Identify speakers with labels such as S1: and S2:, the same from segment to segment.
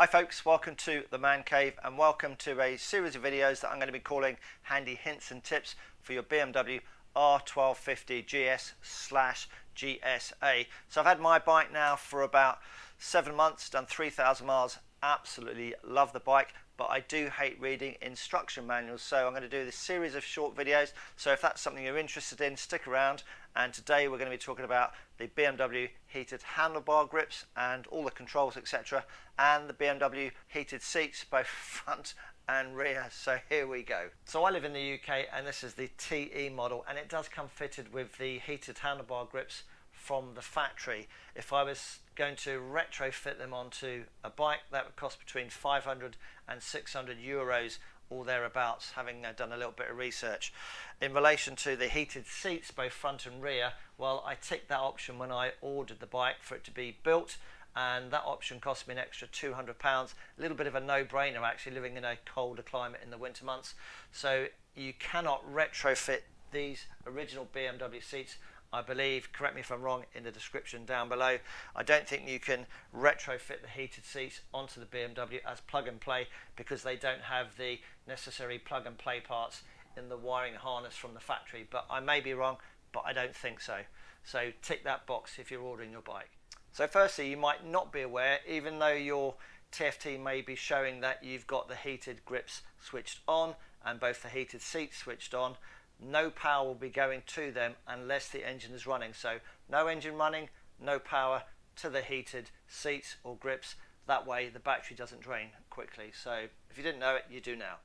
S1: Hi folks, welcome to the Man Cave and welcome to a series of videos that I'm going to be calling Handy Hints and Tips for your BMW R1250GS/GSA. So I've had my bike now for about 7 months, done 3,000 miles, absolutely love the bike, but I do hate reading instruction manuals, so I'm going to do this series of short videos. So if that's something you're interested in, stick around. And today we're going to be talking about the BMW heated handlebar grips and all the controls, etc., and the BMW heated seats, both front and rear. So here we go. So I live in the UK and this is the TE model, and it does come fitted with the heated handlebar grips from the factory. If I was going to retrofit them onto a bike, that would cost between 500 and 600 euros or thereabouts, having done a little bit of research. In relation to the heated seats, both front and rear, well, I ticked that option when I ordered the bike for it to be built, and that option cost me an extra £200. A little bit of a no-brainer, actually, living in a colder climate in the winter months. So you cannot retrofit these original BMW seats, I believe, correct me if I'm wrong, in the description down below. I don't think you can retrofit the heated seats onto the BMW as plug and play, because they don't have the necessary plug and play parts in the wiring harness from the factory. But I may be wrong, but I don't think so. So tick that box if you're ordering your bike. So firstly, you might not be aware, even though your TFT may be showing that you've got the heated grips switched on and both the heated seats switched on, no power will be going to them unless the engine is running. So no engine running, no power to the heated seats or grips. That way the battery doesn't drain quickly. So if you didn't know it, you do now.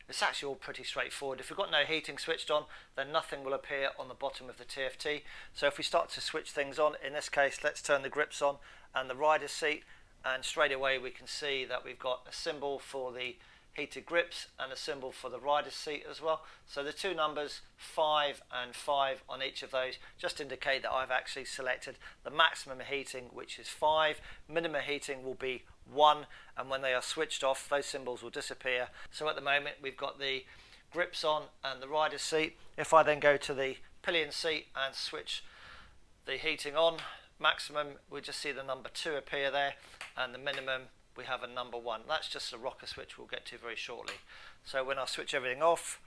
S1: It's actually all pretty straightforward. If we've got no heating switched on, then nothing will appear on the bottom of the TFT. So if we start to switch things on, in this case, let's turn the grips on and the rider's seat, and straight away we can see that we've got a symbol for the heated grips and a symbol for the rider's seat as well. So the two numbers 5 and 5 on each of those just indicate that I've actually selected the maximum heating, which is 5. Minimum heating will be 1, and when they are switched off, those symbols will disappear. So at the moment we've got the grips on and the rider's seat. If I then go to the pillion seat and switch the heating on, maximum, we just see the number 2 appear there, and the minimum we have a number 1. That's just a rocker switch we'll get to very shortly. So when I switch everything off,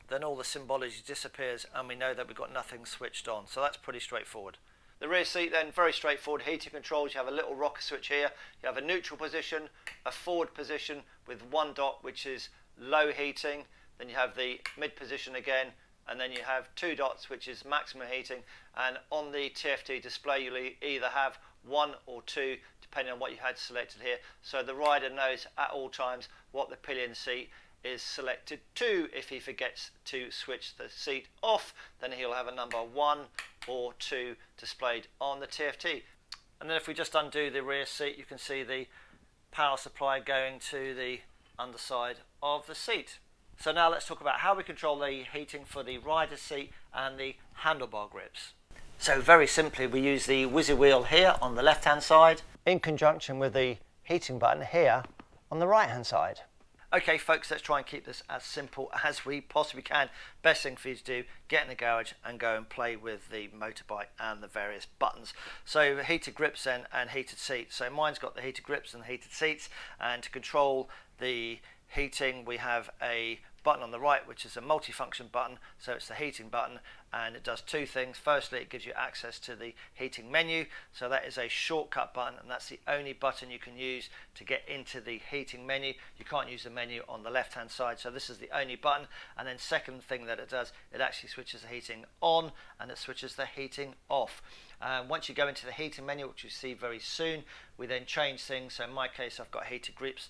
S1: then all the symbology disappears and we know that we've got nothing switched on. So that's pretty straightforward. The rear seat then, very straightforward. Heating controls, you have a little rocker switch here. You have a neutral position, a forward position with 1 dot, which is low heating. Then you have the mid position again, and then you have 2 dots, which is maximum heating. And on the TFT display, you'll either have 1 or 2, depending on what you had selected here. So the rider knows at all times what the pillion seat is selected to. If he forgets to switch the seat off, then he'll have a number 1 or 2 displayed on the TFT. And then if we just undo the rear seat, you can see the power supply going to the underside of the seat. So now let's talk about how we control the heating for the rider's seat and the handlebar grips. So very simply, we use the whizzy wheel here on the left hand side in conjunction with the heating button here on the right hand side. Okay folks, let's try and keep this as simple as we possibly can. Best thing for you to do, get in the garage and go and play with the motorbike and the various buttons. So heated grips then and heated seats. So mine's got the heated grips and the heated seats, and to control the heating we have a button on the right which is a multifunction button. So it's the heating button, and it does 2 things. Firstly, it gives you access to the heating menu, so that is a shortcut button, and that's the only button you can use to get into the heating menu. You can't use the menu on the left hand side, so this is the only button. And then second thing that it does, it actually switches the heating on and it switches the heating off. Once you go into the heating menu, which you see very soon, we then change things. So in my case, I've got heated grips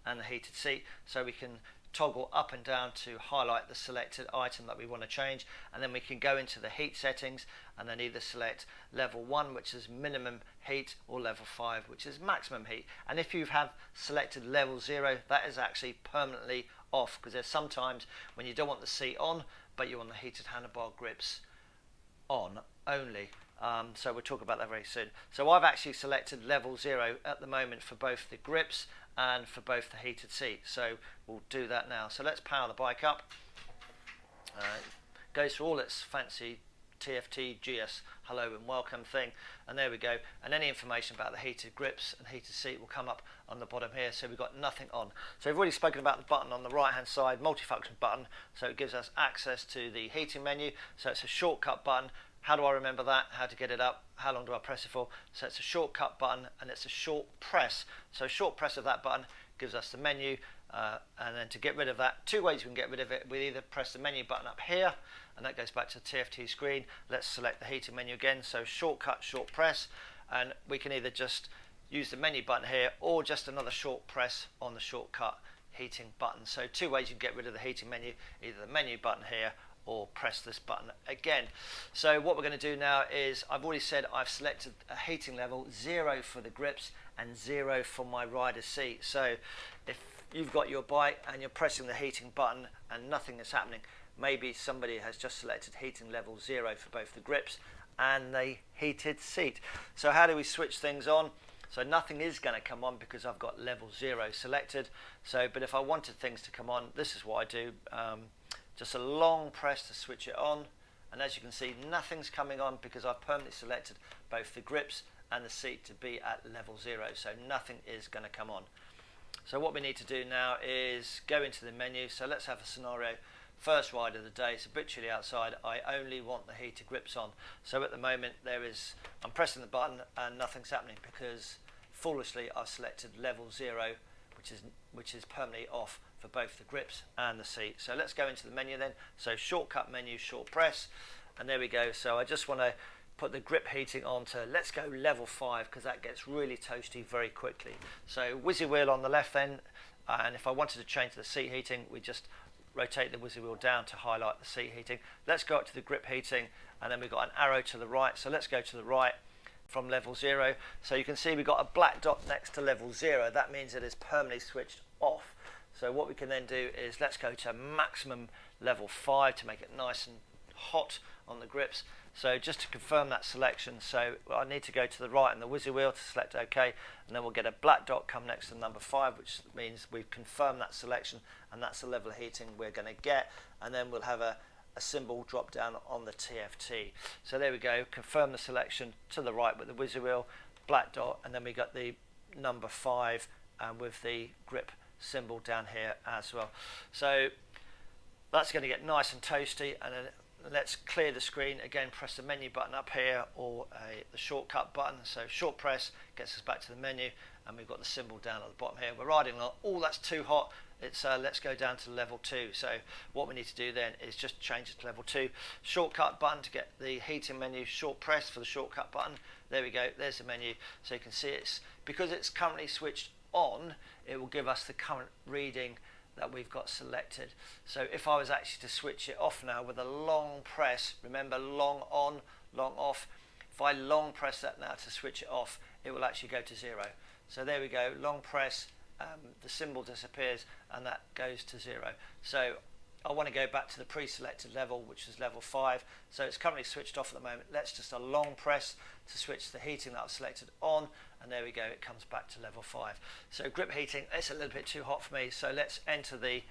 S1: and the heated seat, so we can toggle up and down to highlight the selected item that we want to change, and then we can go into the heat settings and then either select level 1, which is minimum heat, or level 5, which is maximum heat. And if you have selected level 0, that is actually permanently off, because there's sometimes when you don't want the seat on but you want the heated handlebar grips on only. So we'll talk about that very soon. So I've actually selected level 0 at the moment for both the grips and for both the heated seat. So we'll do that now. So let's power the bike up. Goes through all its fancy TFT GS hello and welcome thing, and there we go. And any information about the heated grips and heated seat will come up on the bottom here. So we've got nothing on. So we've already spoken about the button on the right hand side, multifunction button. So it gives us access to the heating menu. So it's a shortcut button. How do I remember that? How to get it up? How long do I press it for? So it's a shortcut button and it's a short press. So short press of that button gives us the menu, and then to get rid of that, two ways we can get rid of it. We either press the menu button up here, and that goes back to the TFT screen. Let's select the heating menu again. So shortcut, short press, and we can either just use the menu button here or just another short press on the shortcut heating button. So two ways you can get rid of the heating menu, either the menu button here or press this button again. So what we're going to do now is, I've already said I've selected a heating level 0 for the grips and 0 for my rider seat. So if you've got your bike and you're pressing the heating button and nothing is happening, maybe somebody has just selected heating level 0 for both the grips and the heated seat. So how do we switch things on? So nothing is going to come on because I've got level 0 selected. So, but if I wanted things to come on, this is what I do. Just a long press to switch it on, and as you can see, nothing's coming on because I've permanently selected both the grips and the seat to be at level 0, so nothing is going to come on. So what we need to do now is go into the menu. So let's have a scenario. First ride of the day, it's a bit chilly outside, I only want the heated grips on. So at the moment I'm pressing the button and nothing's happening because foolishly I've selected level 0, which is permanently off for both the grips and the seat. So let's go into the menu then. So shortcut menu, short press, and there we go. So I just want to put the grip heating on to, let's go level 5, because that gets really toasty very quickly. So whizzy wheel on the left then, and if I wanted to change the seat heating, we just rotate the whizzy wheel down to highlight the seat heating. Let's go up to the grip heating, and then we've got an arrow to the right. So let's go to the right from level 0. So you can see we've got a black dot next to level 0. That means it is permanently switched off. So what we can then do is let's go to maximum level 5 to make it nice and hot on the grips. So just to confirm that selection, so I need to go to the right on the whizzy wheel to select OK, and then we'll get a black dot come next to number 5, which means we've confirmed that selection, and that's the level of heating we're going to get. And then we'll have a symbol drop down on the TFT. So there we go, confirm the selection to the right with the whizzy wheel, black dot, and then we got the number 5 with the grip symbol down here as well. So that's going to get nice and toasty, and then let's clear the screen again. Press the menu button up here or the shortcut button. So short press gets us back to the menu, and we've got the symbol down at the bottom here. We're riding along. Oh, that's too hot. It's let's go down to level 2. So what we need to do then is just change it to level 2. Shortcut button to get the heating menu, short press for the shortcut button. There we go, there's the menu. So you can see it's, because it's currently switched on, it will give us the current reading that we've got selected. So if I was actually to switch it off now with a long press, remember long on, long off, if I long press that now to switch it off, it will actually go to 0. So there we go, long press, the symbol disappears and that goes to 0. So I want to go back to the pre-selected level, which is level 5. So it's currently switched off at the moment. Let's just a long press to switch the heating that I've selected on, and there we go, it comes back to level 5. So grip heating, it's a little bit too hot for me, so let's enter the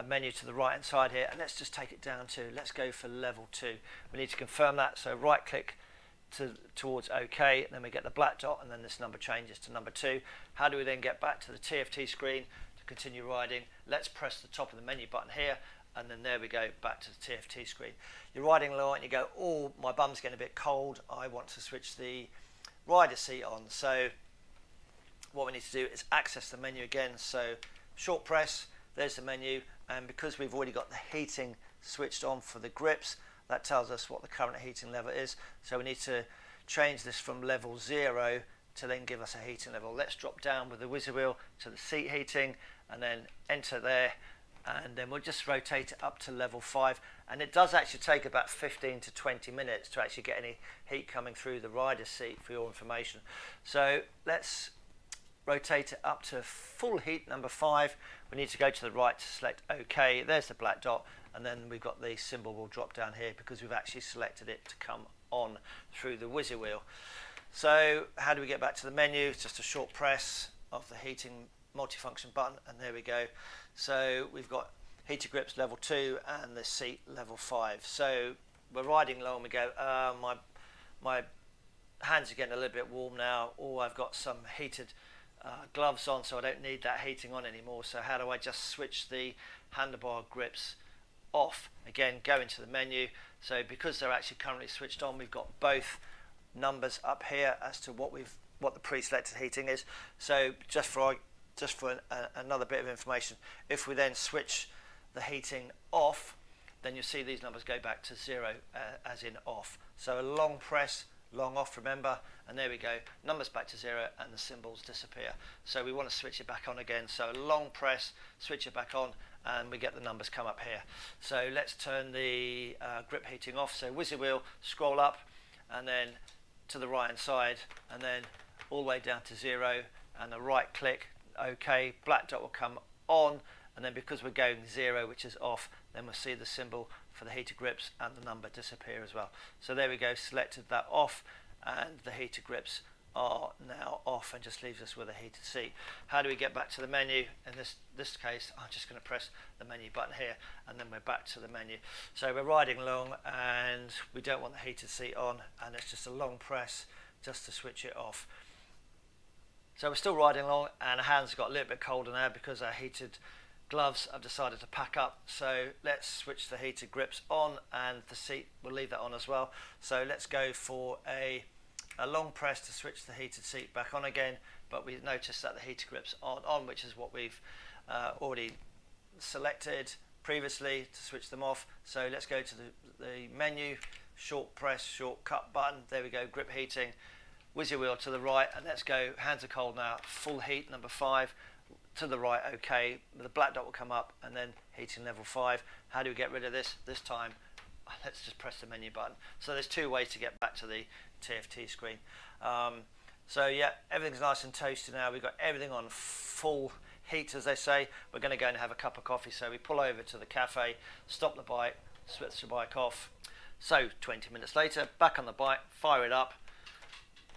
S1: menu to the right hand side here, and let's just take it down to, let's go for level 2. We need to confirm that, so right click towards OK, and then we get the black dot, and then this number changes to number 2. How do we then get back to the TFT screen to continue riding? Let's press the top of the menu button here, and then there we go, back to the TFT screen. You're riding along and you go, oh, my bum's getting a bit cold, I want to switch the rider seat on. So what we need to do is access the menu again. So short press, there's the menu, and because we've already got the heating switched on for the grips, that tells us what the current heating level is. So we need to change this from level 0 to then give us a heating level. Let's drop down with the whizzy wheel to the seat heating and then enter there, and then we'll just rotate it up to level 5, and it does actually take about 15 to 20 minutes to actually get any heat coming through the rider seat, for your information. So let's rotate it up to full heat number 5. We need to go to the right to select OK. There's the black dot, and then we've got the symbol will drop down here because we've actually selected it to come on through the whizzy wheel. So how do we get back to the menu? It's just a short press of the heating multifunction button, and there we go. So we've got heated grips level 2 and the seat level 5. So we're riding along, we go, my hands are getting a little bit warm now, or I've got some heated gloves on, so I don't need that heating on anymore. So how do I just switch the handlebar grips off? Again, go into the menu. So because they're actually currently switched on, we've got both numbers up here as to what the pre-selected heating is. So just for another bit of information, if we then switch the heating off, then you'll see these numbers go back to 0, as in off. So a long press, long off, remember, and there we go, numbers back to 0 and the symbols disappear. So we want to switch it back on again, so a long press, switch it back on, and we get the numbers come up here. So let's turn the grip heating off. So whizzy wheel, scroll up, and then to the right hand side, and then all the way down to 0, and a right click, OK, black dot will come on, and then because we're going 0, which is off, then we'll see the symbol for the heated grips and the number disappear as well. So there we go, selected that off, and the heated grips are now off, and just leaves us with a heated seat. How do we get back to the menu? In this case, I'm just going to press the menu button here, and then we're back to the menu. So we're riding along, and we don't want the heated seat on, and it's just a long press just to switch it off. So we're still riding along, and our hands got a little bit colder now because our heated gloves have decided to pack up. So let's switch the heated grips on, and the seat, we'll leave that on as well. So let's go for a long press to switch the heated seat back on again, but we notice that the heated grips aren't on, which is what we've already selected previously to switch them off. So let's go to the menu, short press, shortcut button, there we go, grip heating, whizzy wheel to the right, and let's go, hands are cold now, full heat, number 5, to the right, OK, the black dot will come up, and then heating level 5. How do we get rid of this? This time, let's just press the menu button. So there's 2 ways to get back to the TFT screen. So yeah, everything's nice and toasty now. We've got everything on full heat, as they say. We're going to go and have a cup of coffee. So we pull over to the cafe, stop the bike, switch the bike off. So 20 minutes later, back on the bike, fire it up,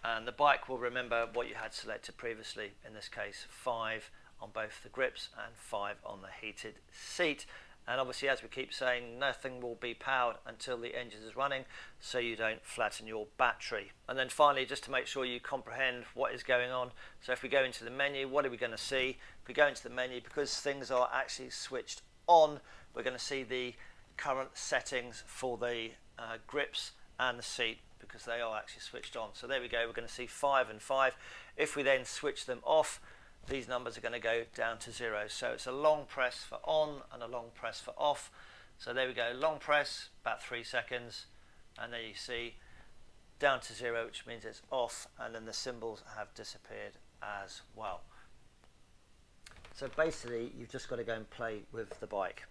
S1: and the bike will remember what you had selected previously. In this case, 5 on both the grips and 5 on the heated seat. And obviously, as we keep saying, nothing will be powered until the engine is running, so you don't flatten your battery. And then finally, just to make sure you comprehend what is going on, so if we go into the menu, what are we going to see? If we go into the menu, because things are actually switched on, we're going to see the current settings for the grips and the seat, because they are actually switched on. So there we go, we're going to see 5 and 5. If we then switch them off, these numbers are going to go down to 0. So it's a long press for on and a long press for off. So there we go, long press, about 3 seconds, and then you see down to 0, which means it's off, and then the symbols have disappeared as well. So basically, you've just got to go and play with the bike.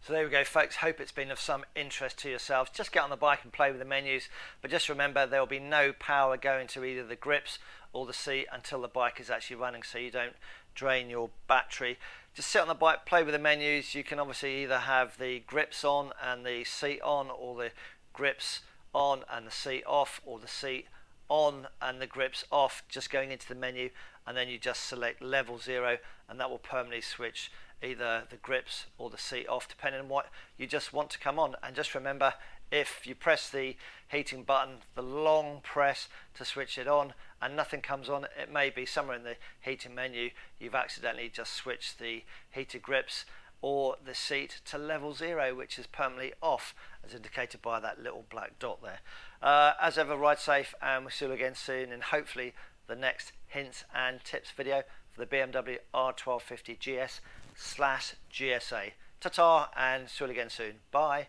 S1: So there we go, folks. Hope it's been of some interest to yourselves. Just get on the bike and play with the menus, but just remember there will be no power going to either the grips or the seat until the bike is actually running, so you don't drain your battery. Just sit on the bike, play with the menus. You can obviously either have the grips on and the seat on, or the grips on and the seat off, or the seat on and the grips off, just going into the menu, and then you just select level 0, and that will permanently switch either the grips or the seat off, depending on what you just want to come on. And just remember, if you press the heating button, the long press to switch it on, and nothing comes on, it may be somewhere in the heating menu you've accidentally just switched the heated grips or the seat to level 0, which is permanently off, as indicated by that little black dot there. As ever, ride safe, and we'll see you again soon, and hopefully the next hints and tips video for the BMW R1250GS GSA. Ta-ta, and see you again soon. Bye.